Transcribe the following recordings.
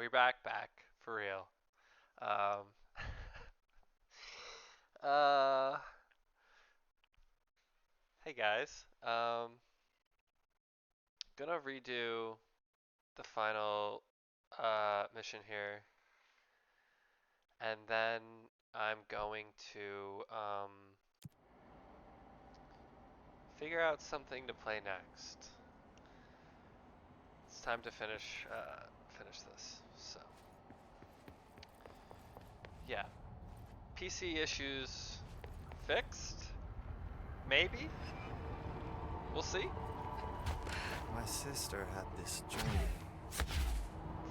We're back for real. Um, uh, hey guys. Gonna redo the final mission here, and then I'm going to figure out something to play next. It's time to finish this. So yeah, PC issues fixed? Maybe? We'll see. My sister had this dream.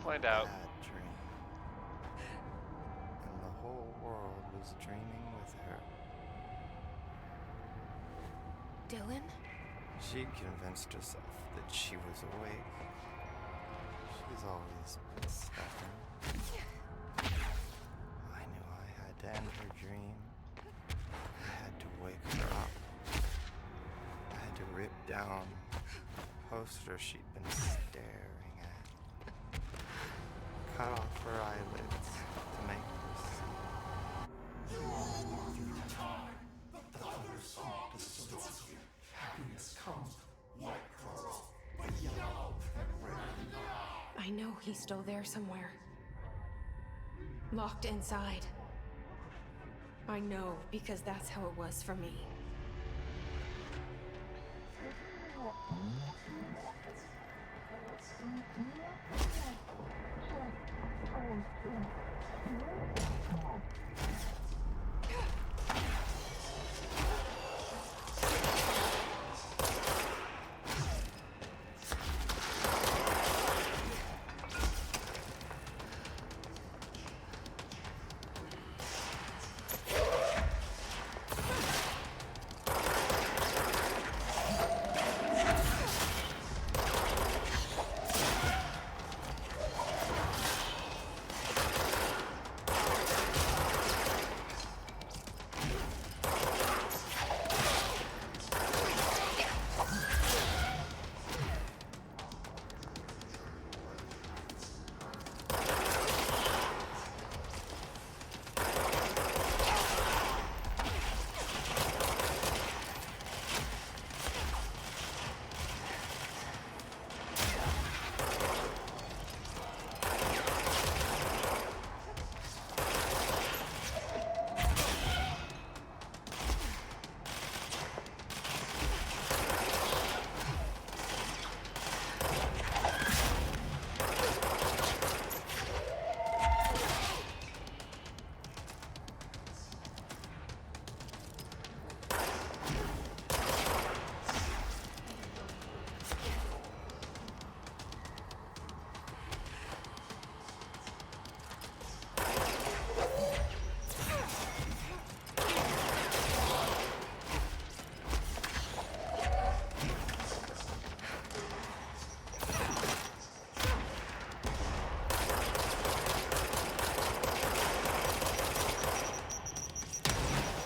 Find A out. bad dream. And the whole world was dreaming with her. Dylan? She convinced herself that she was awake. She's always been stubborn. I knew I had to end her dream. I had to wake her up. I had to rip down the poster she'd been staring at. Cut off her eyelids to make her see. I know he's still there somewhere. Locked inside. I know, because that's how it was for me.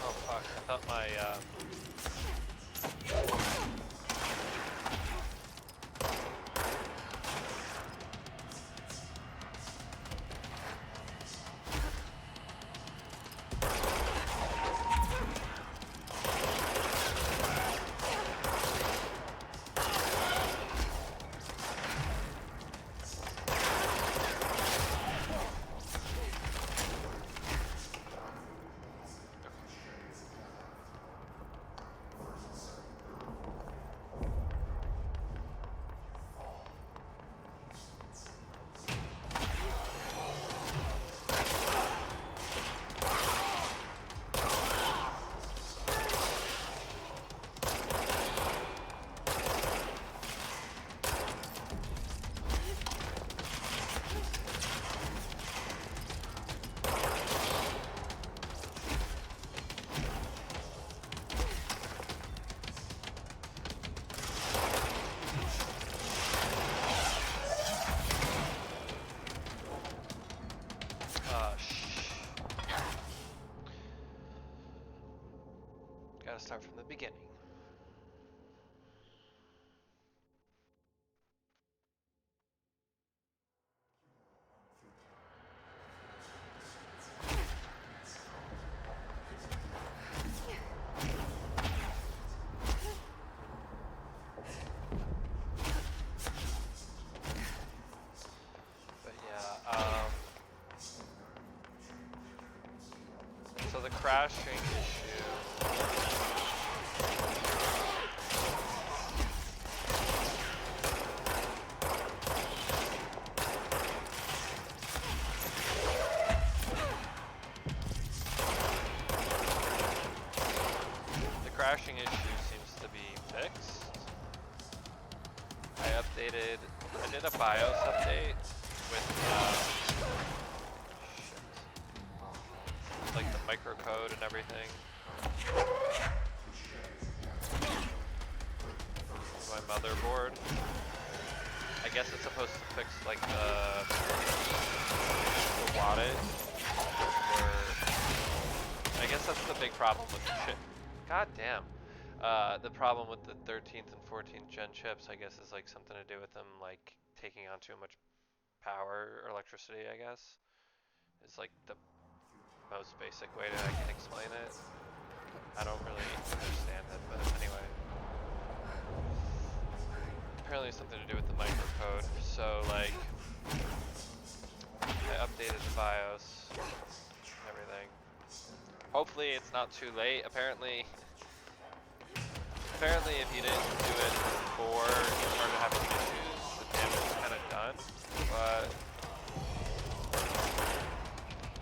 Oh fuck, I thought my gotta start from the beginning. crashing issue. The crashing issue seems to be fixed. I did a BIOS update with like the microcode and everything. My motherboard. I guess it's supposed to fix like the wattage. Or I guess that's the big problem with the chip. God damn. The problem with the 13th and 14th gen chips, I guess, is like something to do with them like taking on too much power or electricity, I guess. It's like the most basic way that I can explain it. I don't really understand it, but anyway. Apparently it's something to do with the microcode. So like, I updated the BIOS and everything. Hopefully it's not too late. Apparently if you didn't do it before you started having issues, the damage is kind of done. But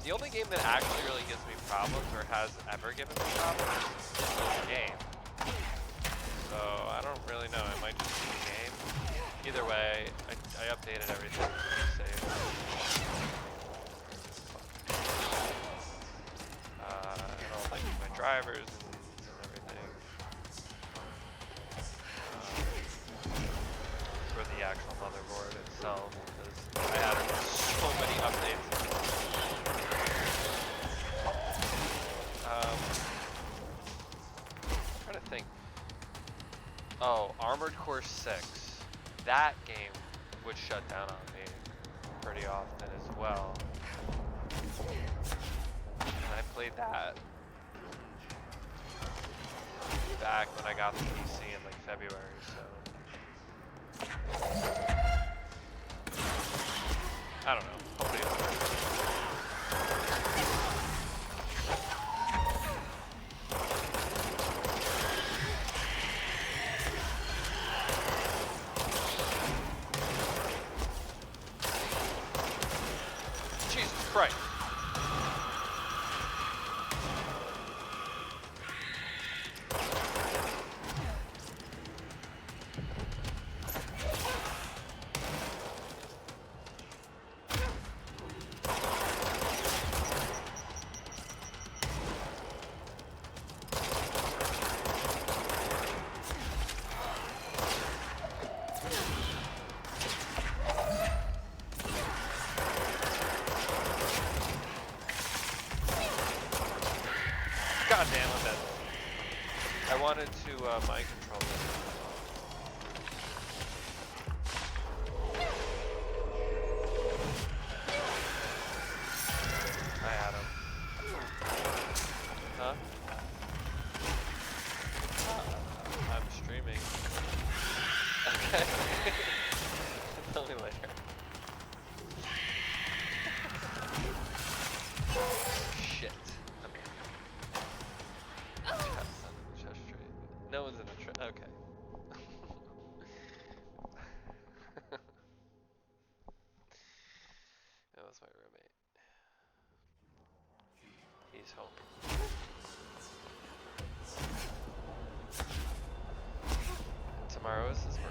the only game that actually really gives me problems, or has ever given me problems, is this game. So I don't really know. It might just be the game. Either way, I updated everything to be safe. And all like my drivers and everything. For the actual motherboard itself, because I had so many updates. I'm trying to think. Oh, Armored Core 6. That game would shut down on me pretty often as well. And I played that back when I got the PC in like February, so I don't know. Hopefully it's Jesus Christ. God damn it, that. I wanted to mind control this. I had him. Huh? I'm streaming. Okay. Tell me later. Shit. No one's in the okay. That was my roommate. He's home. And tomorrow is his birthday.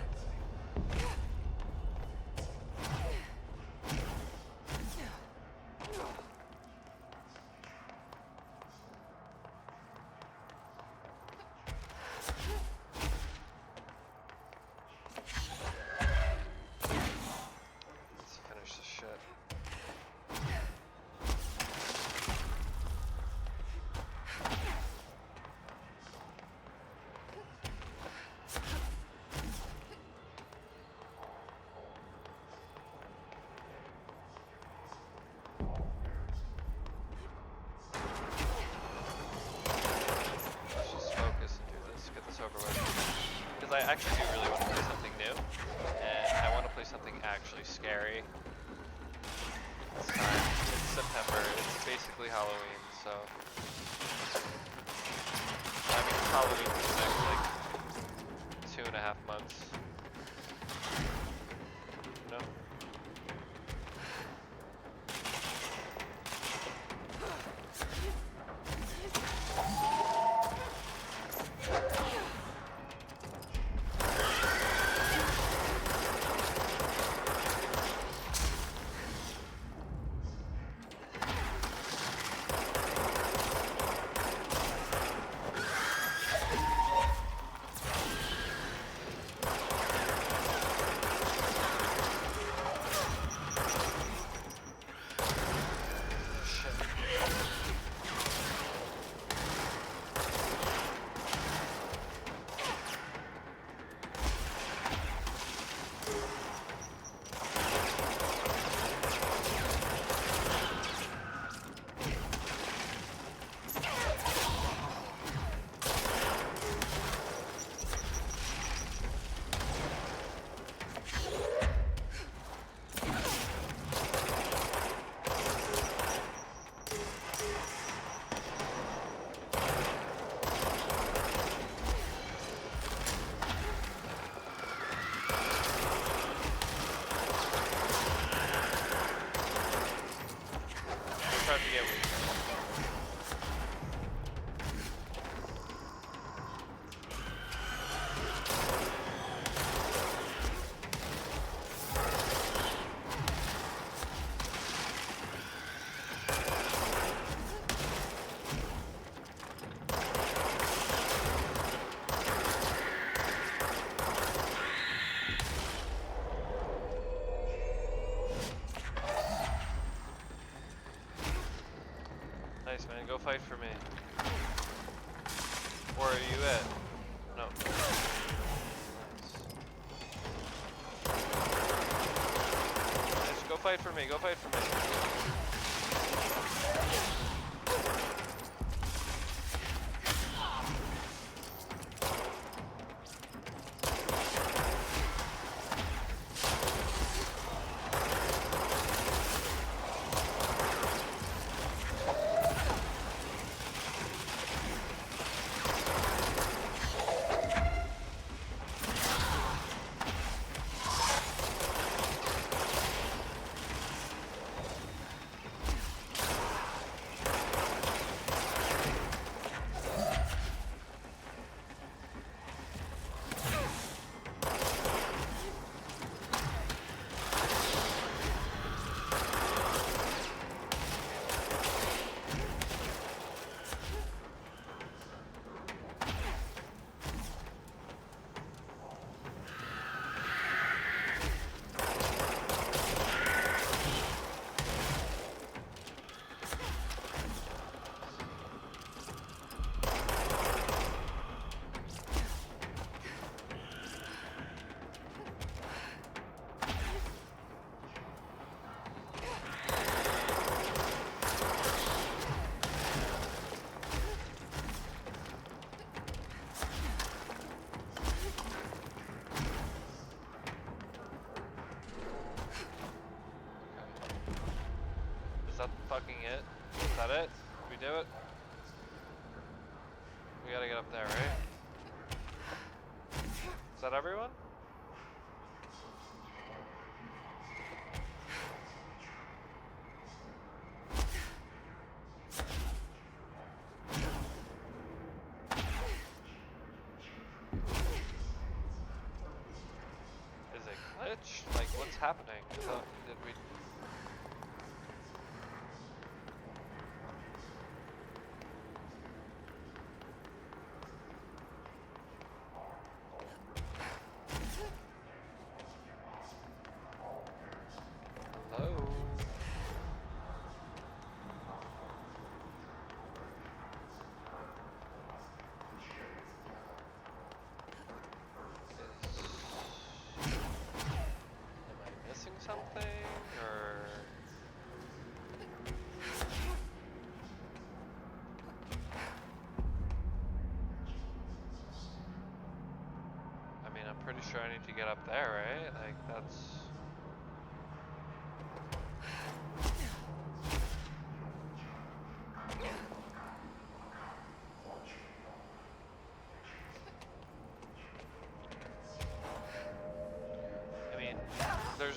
I actually do really want to play something new, and I want to play something actually scary. This time, it's September, it's basically Halloween, so probably for the next like 2.5 months. No. Start to get weak. Nice, man. Go fight for me. Or are you it? No. Nice. Go fight for me. Go fight for me. Is that fucking it? Is that it? Did we do it? We gotta get up there, right? Is that everyone? Is it glitch? Like, what's happening? Did we... Hello? Am I missing something, or... I mean, I'm pretty sure I need to get up there, right? Like, that's...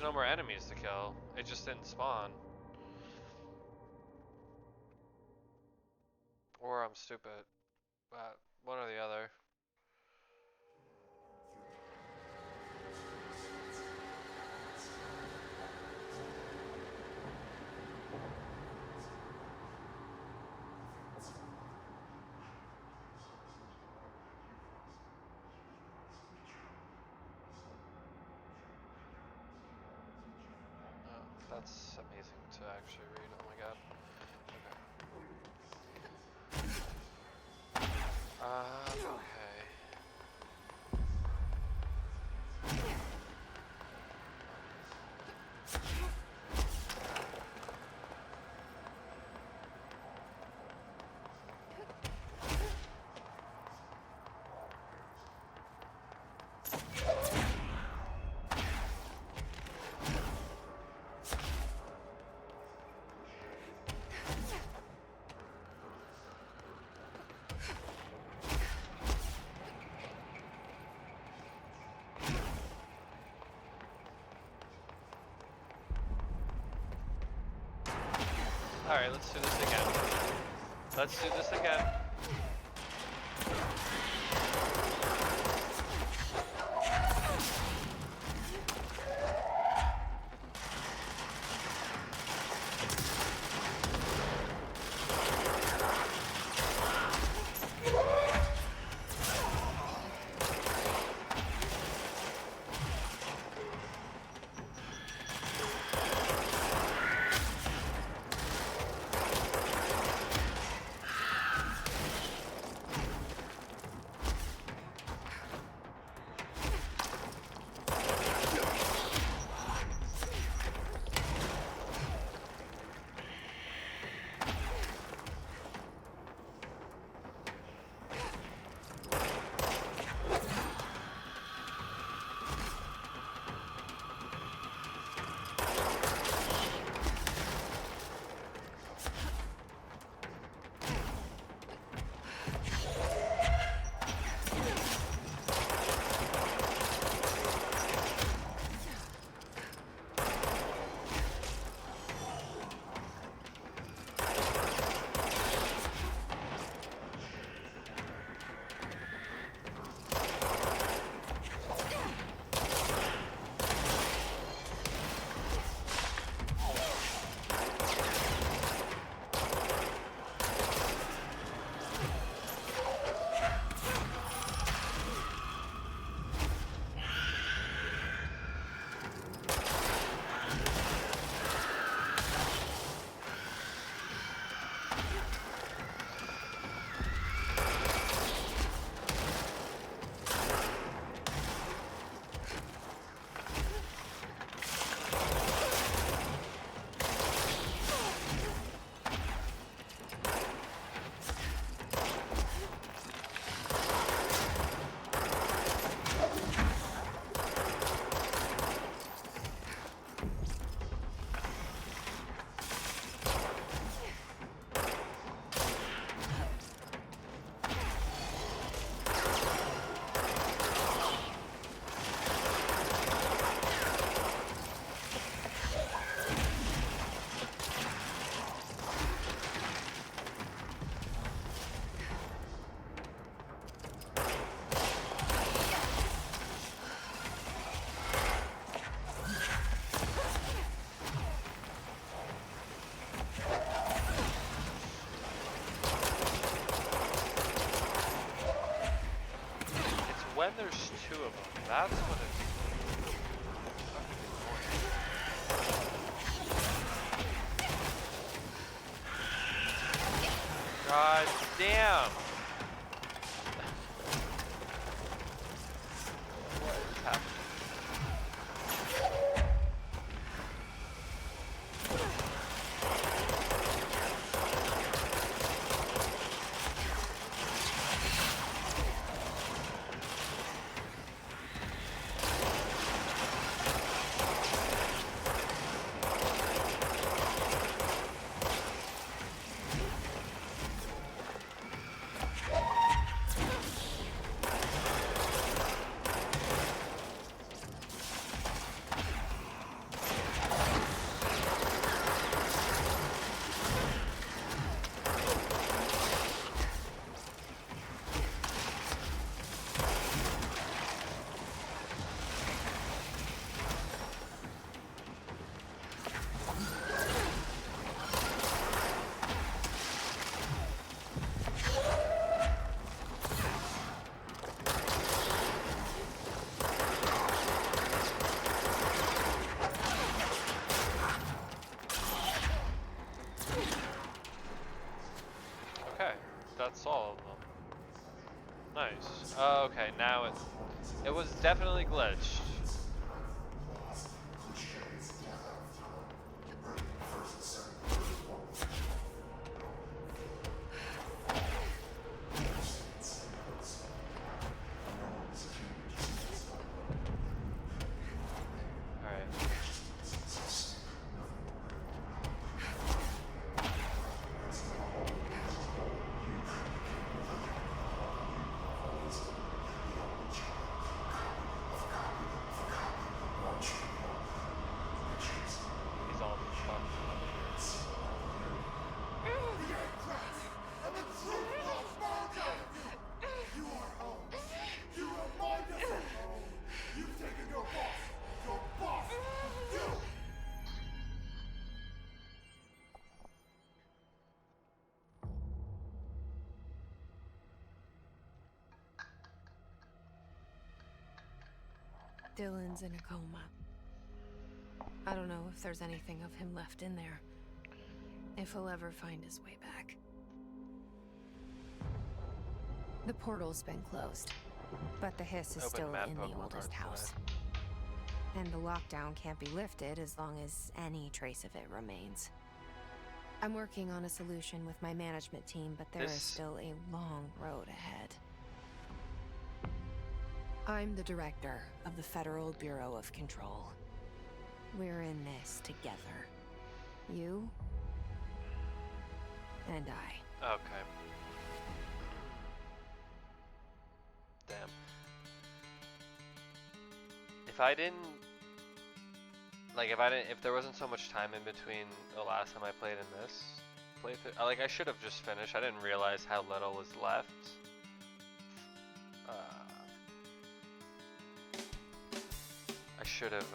no more enemies to kill. It just didn't spawn. Or I'm stupid. But one or the other. That's amazing to actually read. Oh my god. Okay. Okay. Alright, let's do this again. Let's do this again. When there's two of them, that's when it's fucking annoying. God damn! What is happening? Okay, that's all of them. Nice. Okay, now it was definitely glitched. Alright. He's all fucked up. Dylan's in a coma. I don't know if there's anything of him left in there. If he'll ever find his way back. The portal's been closed, but the hiss is Open still map in the Pokemon oldest cards house. And the lockdown can't be lifted as long as any trace of it remains. I'm working on a solution with my management team, but there is still a long road ahead. I'm the director of the Federal Bureau of Control. We're in this together. You and I. Okay. Damn. If there wasn't so much time in between the last time I played and this playthrough, I should have just finished. I didn't realize how little was left. I should have,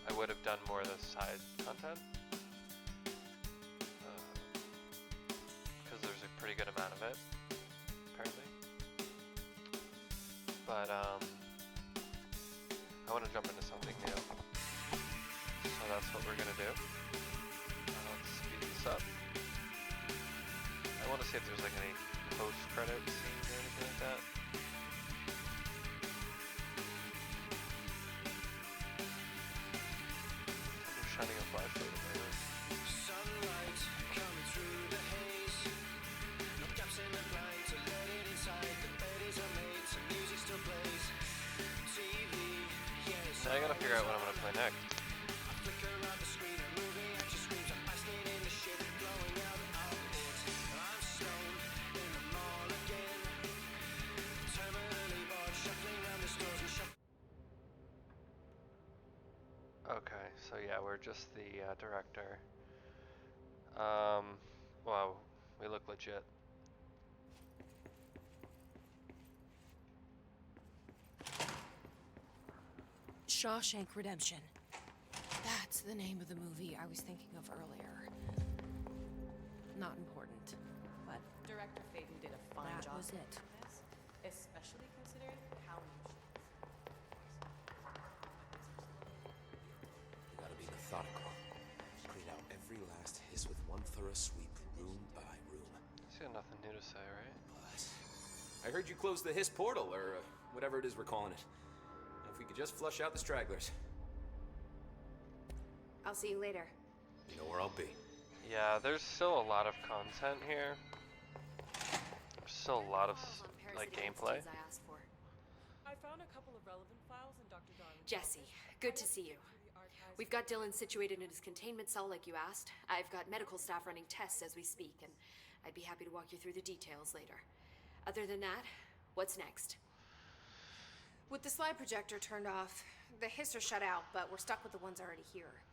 I would have done more of the side content. Because there's a pretty good amount of it, apparently. But, I want to jump into something new. So that's what we're gonna do. Let's speed this up. I want to see if there's like any post-credit scenes or anything like that. I'm shining a flashlight in my room. Sunlight coming through the haze. No gaps in the blinds, so let it inside. The bed is unmade, so music still plays. TV, yeah, it's Now I gotta figure out what I'm gonna play next. I flicker out the screen, a movie action screams. I'm basking in the shit, blowing out of it. I'm stoned in the mall again. Terminally bored, shuffling around the stores and shuffling. Okay, so yeah, we're just the director. Wow, we look legit. Shawshank Redemption. That's the name of the movie I was thinking of earlier. Not important, but Director Faden did a fine that job was it. on this, especially considering how You gotta be methodical. Clean out every last hiss with one thorough sweep, room by room. He's got nothing new to say, right? But I heard you closed the hiss portal, or whatever it is we're calling it. If we could just flush out the stragglers. I'll see you later. You know where I'll be. Yeah, there's still a lot of content here. There's still a lot of like gameplay. I asked for. I found a couple of relevant files in Dr. Darwin's Jesse, good to see you. We've got Dylan situated in his containment cell like you asked. I've got medical staff running tests as we speak, and I'd be happy to walk you through the details later. Other than that, what's next? With the slide projector turned off, the hiss are shut out, but we're stuck with the ones already here.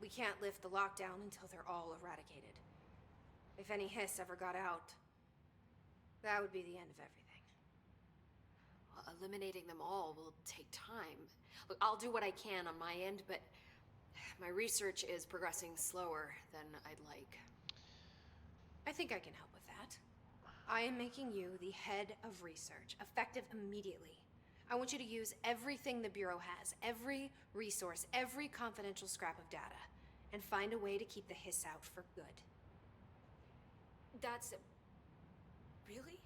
We can't lift the lockdown until they're all eradicated. If any hiss ever got out, that would be the end of everything. Well, eliminating them all will take time. Look, I'll do what I can on my end, but my research is progressing slower than I'd like. I think I can help with that. I am making you the head of research, effective immediately. I want you to use everything the Bureau has, every resource, every confidential scrap of data, and find a way to keep the hiss out for good. That's... Really?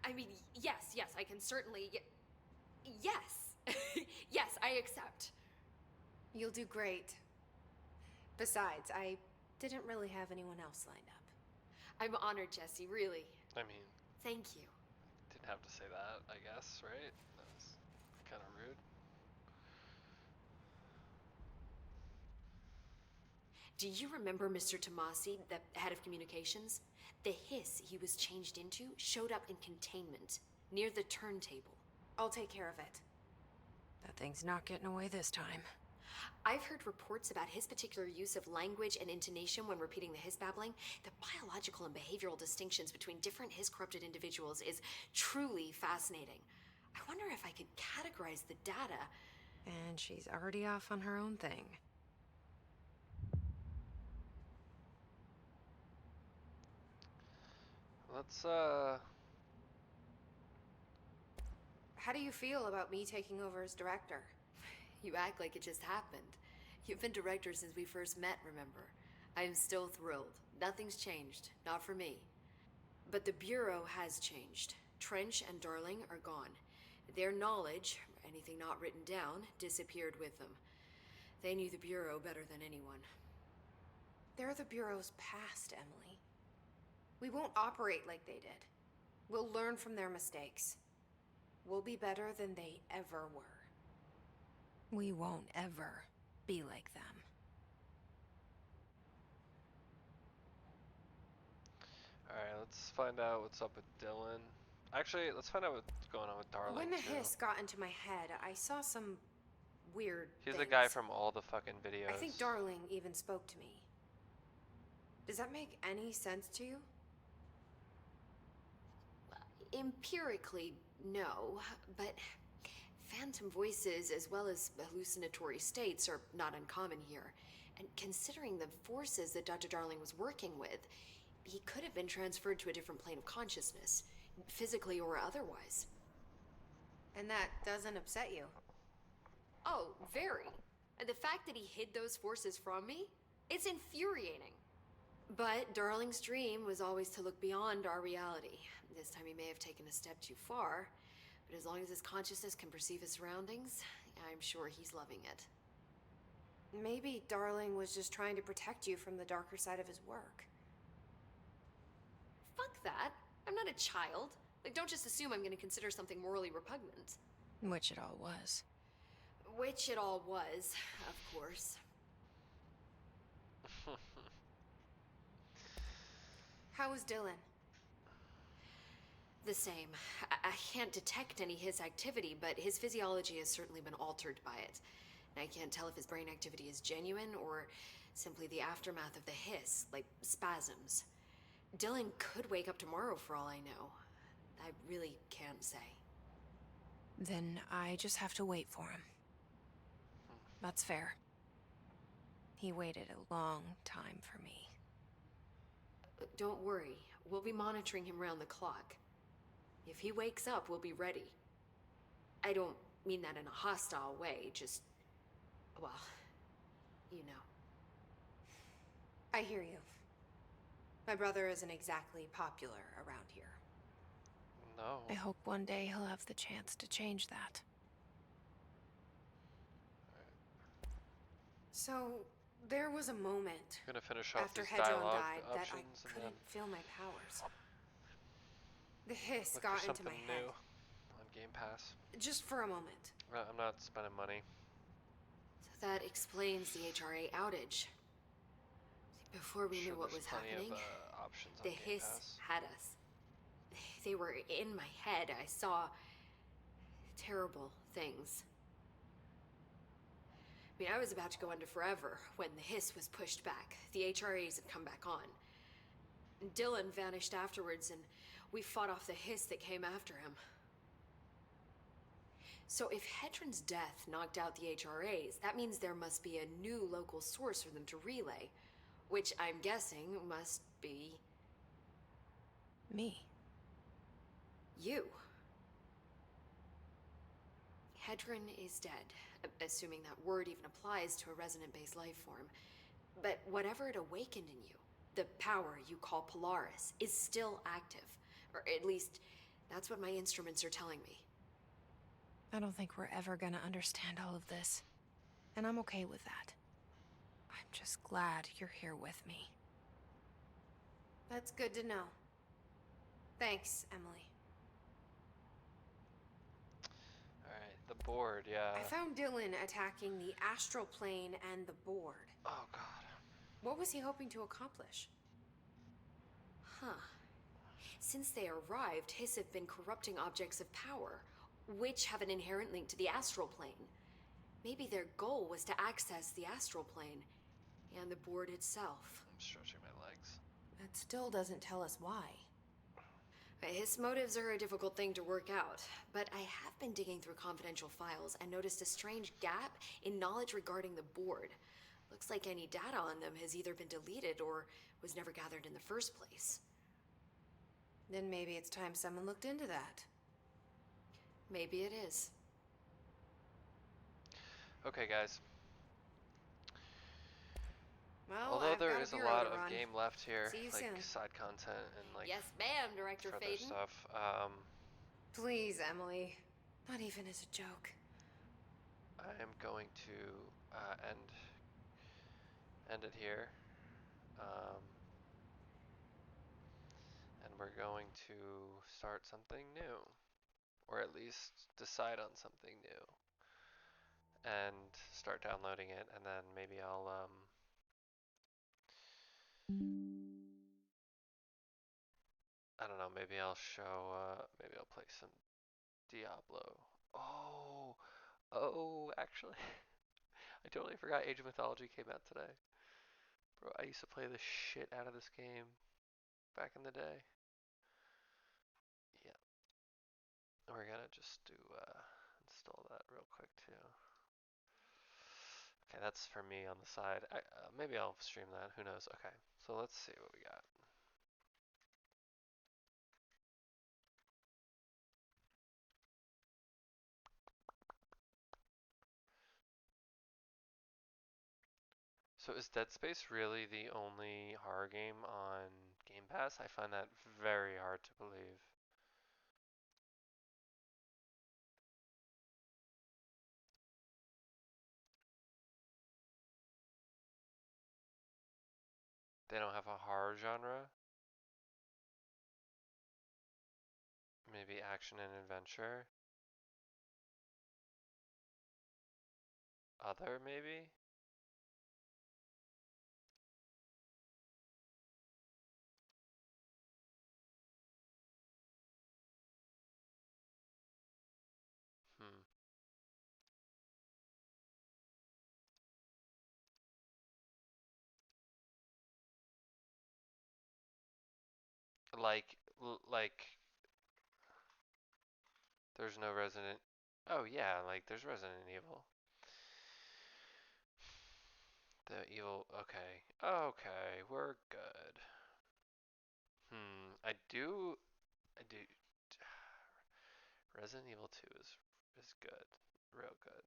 I mean, yes, I can certainly... Yes! Yes, I accept. You'll do great. Besides, I didn't really have anyone else lined up. I'm honored, Jesse, really. I mean, Thank you. didn't have to say that, I guess, right? That was kind of rude. Do you remember Mr. Tomasi, the head of communications? The hiss he was changed into showed up in containment, near the turntable. I'll take care of it. That thing's not getting away this time. I've heard reports about his particular use of language and intonation when repeating the hiss babbling. The biological and behavioral distinctions between different hiss-corrupted individuals is truly fascinating. I wonder if I could categorize the data. And she's already off on her own thing. Let's, How do you feel about me taking over as director? You act like it just happened. You've been director since we first met, remember? I am still thrilled. Nothing's changed. Not for me. But the Bureau has changed. Trench and Darling are gone. Their knowledge, anything not written down, disappeared with them. They knew the Bureau better than anyone. They're the Bureau's past, Emily. We won't operate like they did. We'll learn from their mistakes. We'll be better than they ever were. We won't ever be like them. alright, let's find out what's up with Dylan. Actually, let's find out what's going on with Darling, When the too. hiss got into my head, I saw some weird He's things. the guy from all the fucking videos. I think Darling even spoke to me. Does that make any sense to you? Empirically, no, but phantom voices as well as hallucinatory states are not uncommon here. And considering the forces that Dr. Darling was working with, he could have been transferred to a different plane of consciousness, physically or otherwise. And that doesn't upset you? Oh, very. And the fact that he hid those forces from me, it's infuriating. But Darling's dream was always to look beyond our reality. This time he may have taken a step too far, but as long as his consciousness can perceive his surroundings, I'm sure he's loving it. Maybe Darling was just trying to protect you from the darker side of his work. Fuck that. I'm not a child. Like, don't just assume I'm gonna consider something morally repugnant. Which it all was. Which it all was, of course. How was Dylan? The same. I can't detect any his activity, but his physiology has certainly been altered by it. And I can't tell if his brain activity is genuine or simply the aftermath of the hiss, like spasms. Dylan could wake up tomorrow for all I know. I really can't say. Then I just have to wait for him. That's fair. He waited a long time for me. Don't worry. We'll be monitoring him round the clock. If he wakes up, we'll be ready. I don't mean that in a hostile way, just... well, you know. I hear you. My brother isn't exactly popular around here. No. I hope one day he'll have the chance to change that. So, there was a moment Gonna finish off after these Hedron dialogue died that I options and then couldn't feel my powers. The hiss look got for into something my head. new on Game Pass. Just for a moment. I'm not spending money. So that explains the HRA outage. Before we Sure, knew what there's was plenty happening, of options on the Game hiss Pass. had us. They were in my head. I saw terrible things. I mean, I was about to go under forever when the hiss was pushed back. The HRAs had come back on. Dylan vanished afterwards, and we fought off the hiss that came after him. So if Hedron's death knocked out the HRAs, that means there must be a new local source for them to relay, which I'm guessing must be Me. you. Hedron is dead, assuming that word even applies to a resonant-based life form. But whatever it awakened in you, the power you call Polaris, is still active. Or at least, that's what my instruments are telling me. I don't think we're ever gonna understand all of this. And I'm okay with that. I'm just glad you're here with me. That's good to know. Thanks, Emily. Alright, the board, yeah. I found Dylan attacking the astral plane and the board. Oh god. What was he hoping to accomplish? Huh. Since they arrived, Hiss have been corrupting objects of power, which have an inherent link to the astral plane. Maybe their goal was to access the astral plane and the board itself. I'm stretching my legs. That still doesn't tell us why. His motives are a difficult thing to work out, but I have been digging through confidential files and noticed a strange gap in knowledge regarding the board. Looks like any data on them has either been deleted or was never gathered in the first place. Then maybe it's time someone looked into that. Maybe it is. Okay, guys. Well, Although I've there got is a bureau lot to of run. game left here, See you like soon. side content and like Yes, ma'am, Director further Faden. stuff. Please, Emily. Not even as a joke. I am going to end it here, and we're going to start something new, or at least decide on something new, and start downloading it, and then maybe I'll I don't know, maybe I'll maybe I'll play some Diablo. Oh, actually, I totally forgot Age of Mythology came out today. Bro, I used to play the shit out of this game back in the day. Yeah. We're gonna just install that real quick too. Okay, that's for me on the side. Maybe I'll stream that, who knows. Okay, so let's see what we got. So is Dead Space really the only horror game on Game Pass? I find that very hard to believe. They don't have a horror genre? Maybe action and adventure? Other, maybe? Hmm. Like, there's no Resident... Oh yeah, like, there's Resident Evil. The evil... Okay. Okay, we're good. I do... Resident Evil 2 is good. Real good.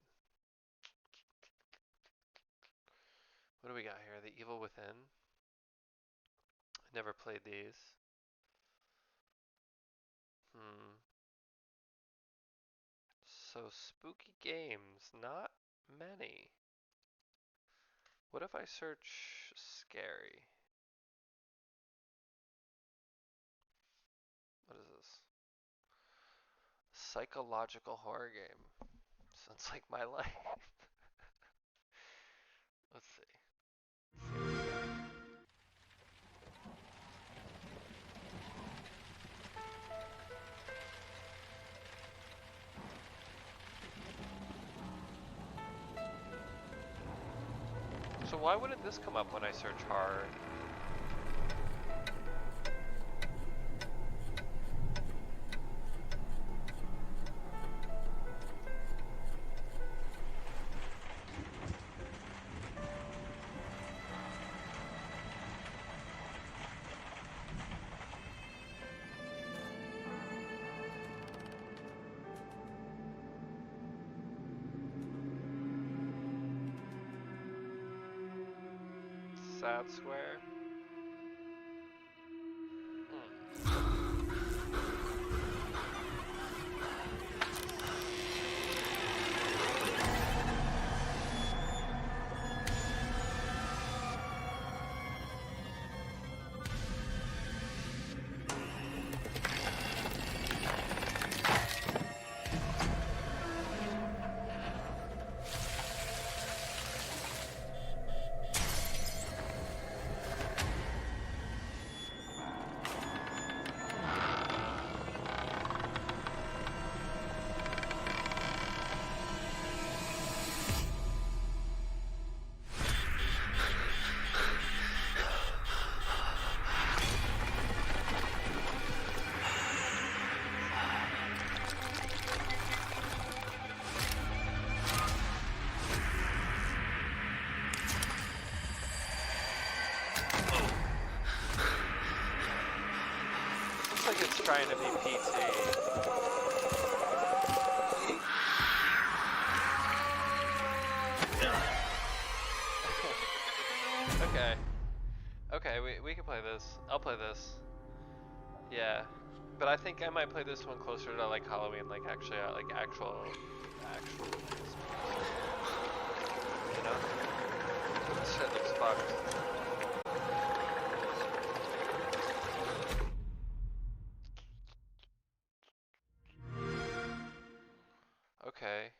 What do we got here? The Evil Within. I never played these. So spooky games, not many. What if I search scary? What is this? Psychological horror game. Sounds like my life. Let's see. So why wouldn't this come up when I search horror? that square. Like it's trying to be PT. Okay. Okay, we can play this. I'll play this. Yeah. But I think I might play this one closer to like Halloween, like actually like actual you know? This shit looks fucked.